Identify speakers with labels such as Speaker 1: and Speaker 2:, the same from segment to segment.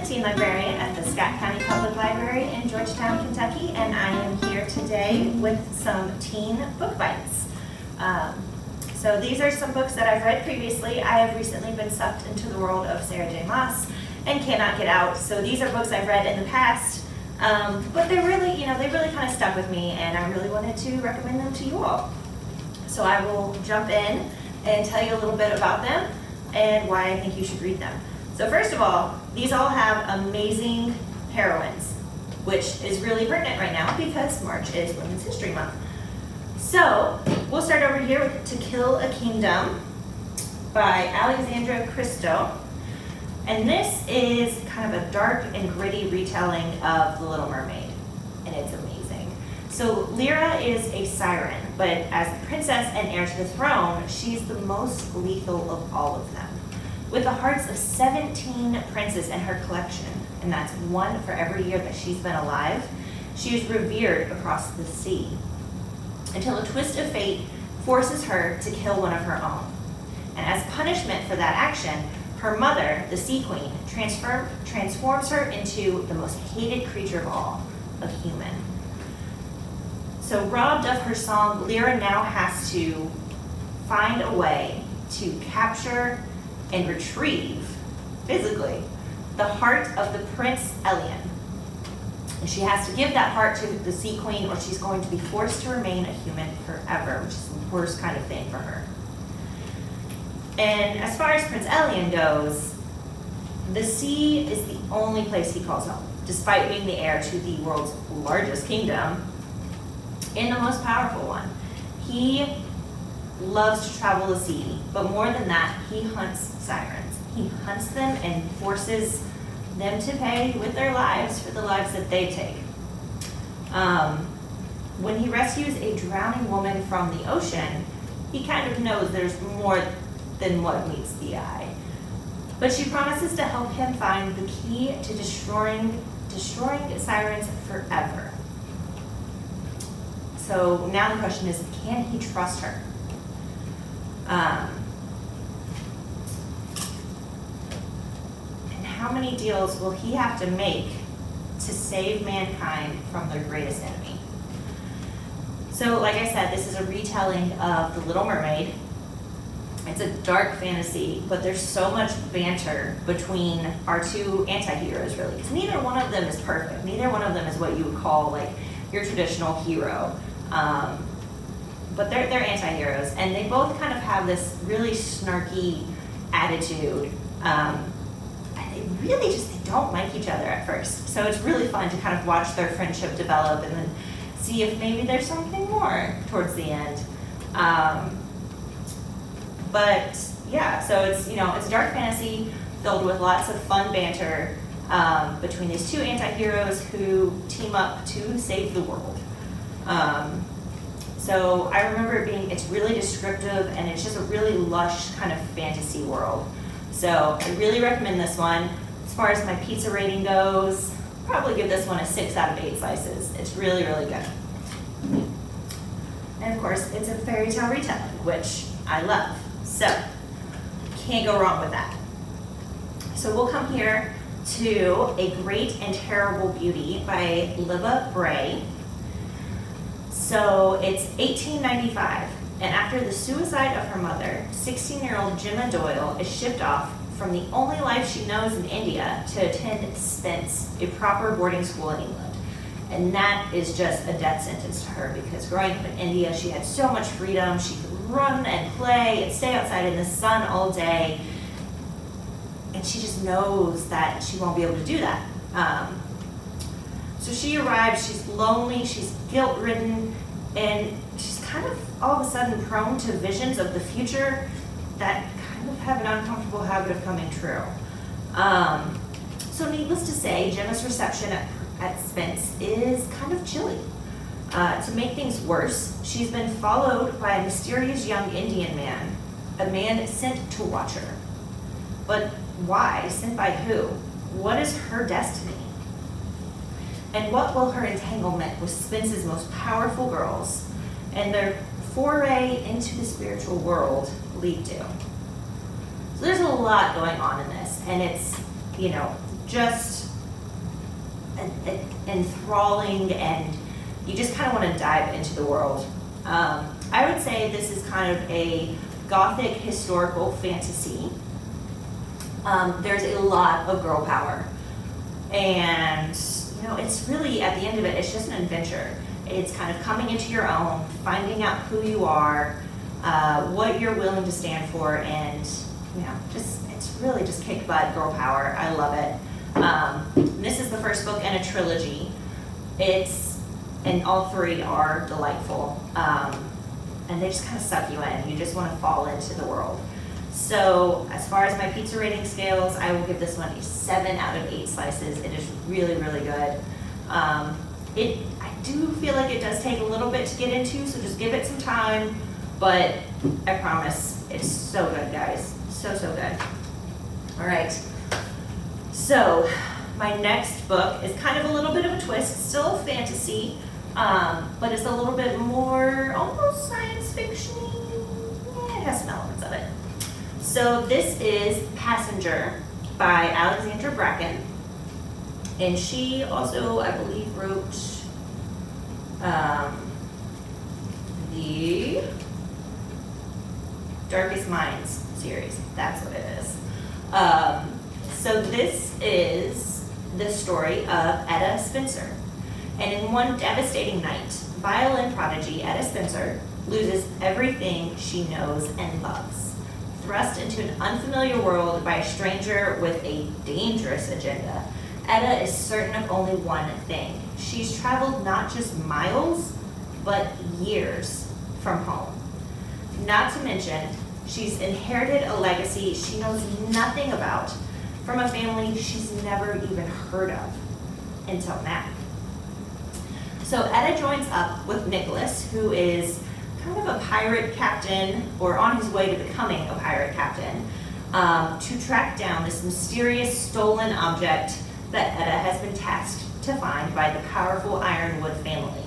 Speaker 1: the teen librarian at the Scott County Public Library in Georgetown, Kentucky, and I am here today with some teen book bites. So these are some books that I've read previously. I have recently been sucked into the world of Sarah J. Maas and cannot get out. So these are books I've read in the past, but they're really, they really kind of stuck with me, and I really wanted to recommend them to you all. So I will jump in and tell you a little bit about them and why I think you should read them. So first of all, these all have amazing heroines, which is really pertinent right now because March is Women's History Month. So we'll start over here with To Kill a Kingdom by Alexandra Christo. And this is kind of a dark and gritty retelling of The Little Mermaid, and it's amazing. So Lyra is a siren, but as the princess and heir to the throne, she's the most lethal of all of them. With the hearts of 17 princes in her collection, and that's one for every year that she's been alive, she is revered across the sea, until a twist of fate forces her to kill one of her own. And as punishment for that action, her mother, the Sea Queen, transforms her into the most hated creature of all, a human. So robbed of her song, Lyra now has to find a way to capture and retrieve, physically, the heart of the Prince Elian. And she has to give that heart to the Sea Queen, or she's going to be forced to remain a human forever, which is the worst kind of thing for her. And as far as Prince Elian goes, the sea is the only place he calls home, despite being the heir to the world's largest kingdom and the most powerful one. He loves to travel the sea, but more than that, he hunts sirens. He hunts them and forces them to pay with their lives for the lives that they take. When he rescues a drowning woman from the ocean, he kind of knows there's more than what meets the eye. But she promises to help him find the key to destroying sirens forever. So now the question is, can he trust her? And how many deals will he have to make to save mankind from their greatest enemy? So like I said, this is a retelling of The Little Mermaid. It's a dark fantasy, but there's so much banter between our two anti-heroes, really, because neither one of them is perfect. Neither one of them is what you would call like your traditional hero. But they're anti-heroes, and they both kind of have this really snarky attitude. And they don't like each other at first. So it's really fun to kind of watch their friendship develop and then see if maybe there's something more towards the end. But yeah, so it's a dark fantasy filled with lots of fun banter between these two anti-heroes who team up to save the world. So I remember it's really descriptive, and it's just a really lush kind of fantasy world. So I really recommend this one. As far as my pizza rating goes, I'll probably give this one a 6 out of 8 slices. It's really, really good. And of course, it's a fairy tale retelling, which I love. So can't go wrong with that. So we'll come here to A Great and Terrible Beauty by Libba Bray. So it's 1895, and after the suicide of her mother, 16-year-old Gemma Doyle is shipped off from the only life she knows in India to attend Spence, a proper boarding school in England. And that is just a death sentence to her, because growing up in India, she had so much freedom. She could run and play and stay outside in the sun all day, and she just knows that she won't be able to do that. So she arrives, she's lonely, she's guilt-ridden, and she's kind of all of a sudden prone to visions of the future that kind of have an uncomfortable habit of coming true. So needless to say, Gemma's reception at Spence is kind of chilly. To make things worse, she's been followed by a mysterious young Indian man, a man sent to watch her. But why? Sent by who? What is her destiny? And what will her entanglement with Spence's most powerful girls and their foray into the spiritual world lead to? So there's a lot going on in this, and it's, just enthralling, and you just kind of want to dive into the world. I would say this is kind of a gothic historical fantasy. There's a lot of girl power, and it's really, at the end of it, it's just an adventure. It's kind of coming into your own, finding out who you are, what you're willing to stand for, and it's really just kick butt girl power. I love it. This is the first book in a trilogy. And all three are delightful, and they just kind of suck you in. You just want to fall into the world. So as far as my pizza rating scales, I will give this one a 7 out of 8 slices. It is really, really good. I do feel like it does take a little bit to get into, so just give it some time, but I promise it's so good, guys. So, so good. All right, so my next book is kind of a little bit of a twist, still fantasy, but it's a little bit more almost science fiction. Yeah, it has some elements of it. So this is Passenger by Alexandra Bracken, and she also, I believe, wrote the Darkest Minds series. That's what it is. So this is the story of Etta Spencer. And in one devastating night, violin prodigy Etta Spencer loses everything she knows and loves. Thrust into an unfamiliar world by a stranger with a dangerous agenda, Etta is certain of only one thing. She's traveled not just miles, but years from home. Not to mention, she's inherited a legacy she knows nothing about from a family she's never even heard of until now. So Etta joins up with Nicholas, who is kind of a pirate captain, or on his way to becoming a pirate captain, to track down this mysterious stolen object that Etta has been tasked to find by the powerful Ironwood family.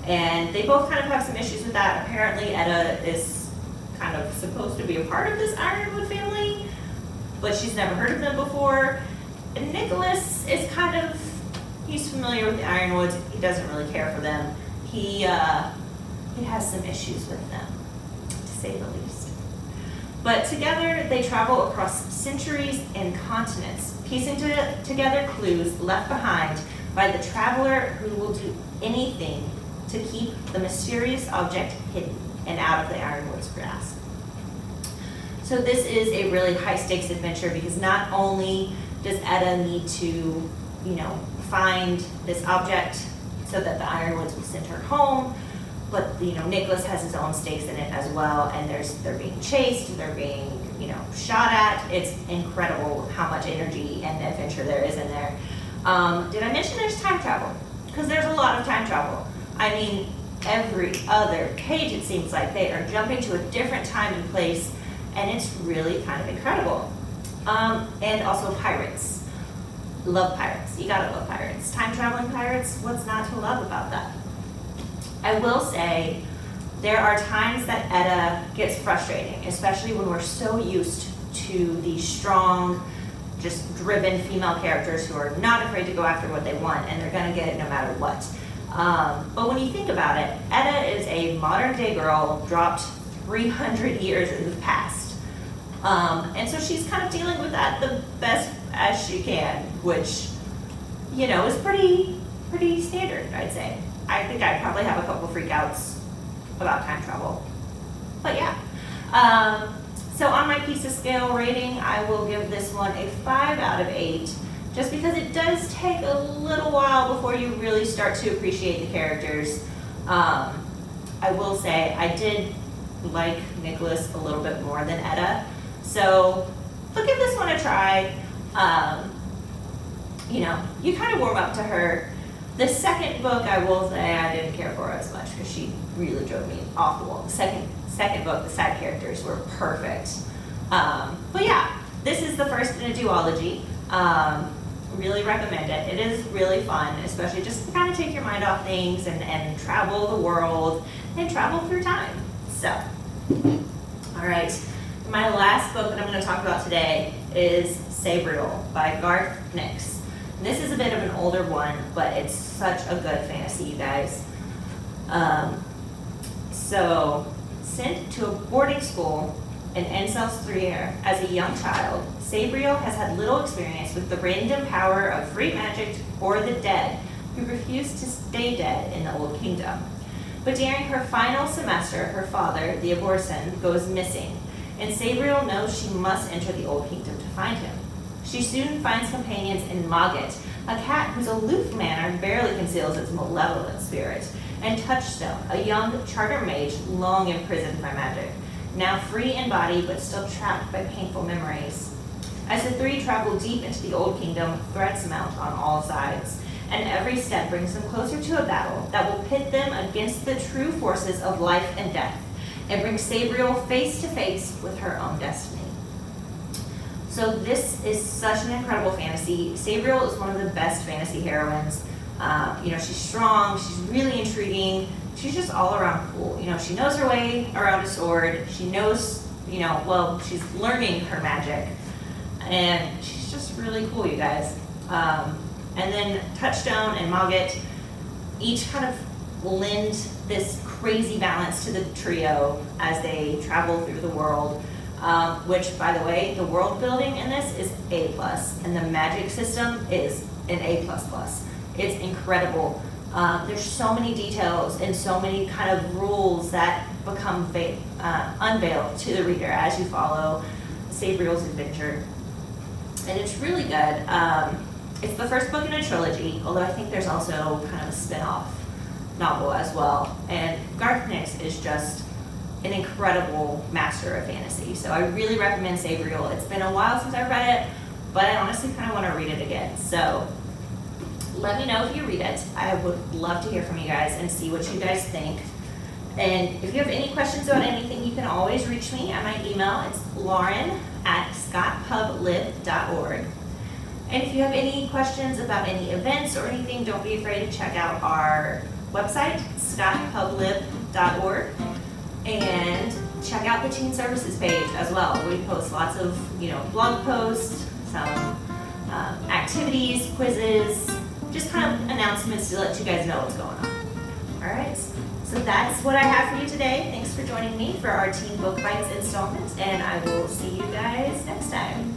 Speaker 1: And they both kind of have some issues with that. Apparently Etta is kind of supposed to be a part of this Ironwood family, but she's never heard of them before. And Nicholas is he's familiar with the Ironwoods. He doesn't really care for them. He has some issues with them, to say the least. But together they travel across centuries and continents, piecing together clues left behind by the traveler who will do anything to keep the mysterious object hidden and out of the Ironwood's grasp. So this is a really high-stakes adventure, because not only does Etta need to, find this object so that the Ironwoods will send her home, but Nicholas has his own stakes in it as well, and they're being chased, they're being shot at. It's incredible how much energy and adventure there is in there. Did I mention there's time travel? Because there's a lot of time travel. I mean, every other page it seems like they are jumping to a different time and place, and it's really kind of incredible. And also pirates. Love pirates. You gotta love pirates. Time traveling pirates, what's not to love about that? I will say there are times that Etta gets frustrating, especially when we're so used to these strong, just driven female characters who are not afraid to go after what they want, and they're gonna get it no matter what. But when you think about it, Etta is a modern day girl dropped 300 years in the past. And so she's kind of dealing with that the best as she can, which, is pretty standard, I'd say. I think I'd probably have a couple freakouts about time travel. But yeah. So on my pizza scale rating, I will give this one a 5 out of 8, just because it does take a little while before you really start to appreciate the characters. I will say I did like Nicholas a little bit more than Etta, so give this one a try. You kind of warm up to her. The second book, I will say, I didn't care for as much because she really drove me off the wall. The second book, the side characters were perfect. But yeah, this is the first in a duology. Really recommend it. It is really fun, especially just to kind of take your mind off things and travel the world and travel through time. So, all right. My last book that I'm going to talk about today is Sabrel by Garth Nix. This is a bit of an older one, but it's such a good fantasy, you guys. So, sent to a boarding school in Encelstria as a young child, Sabrel has had little experience with the random power of free magic or the dead, who refuse to stay dead in the Old Kingdom. But during her final semester, her father, the Aborson, goes missing, and Sabrel knows she must enter the Old Kingdom to find him. She soon finds companions in Mogget, a cat whose aloof manner barely conceals its malevolent spirit, and Touchstone, a young charter mage long imprisoned by magic, now free in body but still trapped by painful memories. As the three travel deep into the Old Kingdom, threats mount on all sides, and every step brings them closer to a battle that will pit them against the true forces of life and death, and bring Sabrel face to face with her own destiny. So this is such an incredible fantasy. Sabrel is one of the best fantasy heroines. She's strong, she's really intriguing, she's just all around cool. She knows her way around a sword, she knows, she's learning her magic, and she's just really cool, you guys. And then Touchstone and Mogget each kind of lend this crazy balance to the trio as they travel through the world, which, by the way, the world building in this is A+, and the magic system is an A++. It's incredible. There's so many details and so many kind of rules that become unveiled to the reader as you follow Sabrel's adventure. And it's really good. It's the first book in a trilogy, although I think there's also kind of a spin-off novel as well. And Garth Nix is just an incredible master of fantasy. So I really recommend Sabrel. It's been a while since I read it, but I honestly kind of want to read it again. So let me know if you read it. I would love to hear from you guys and see what you guys think. And if you have any questions about anything, you can always reach me at my email. It's lauren@scottpublib.org. And if you have any questions about any events or anything, don't be afraid to check out our website, scottpublib.org, and check out the Teen Services page as well. We post lots of, blog posts, some activities, quizzes, just kind of announcements to let you guys know what's going on. All right, so that's what I have for you today. Thanks for joining me for our Teen Book Bites installment, and I will see you guys next time.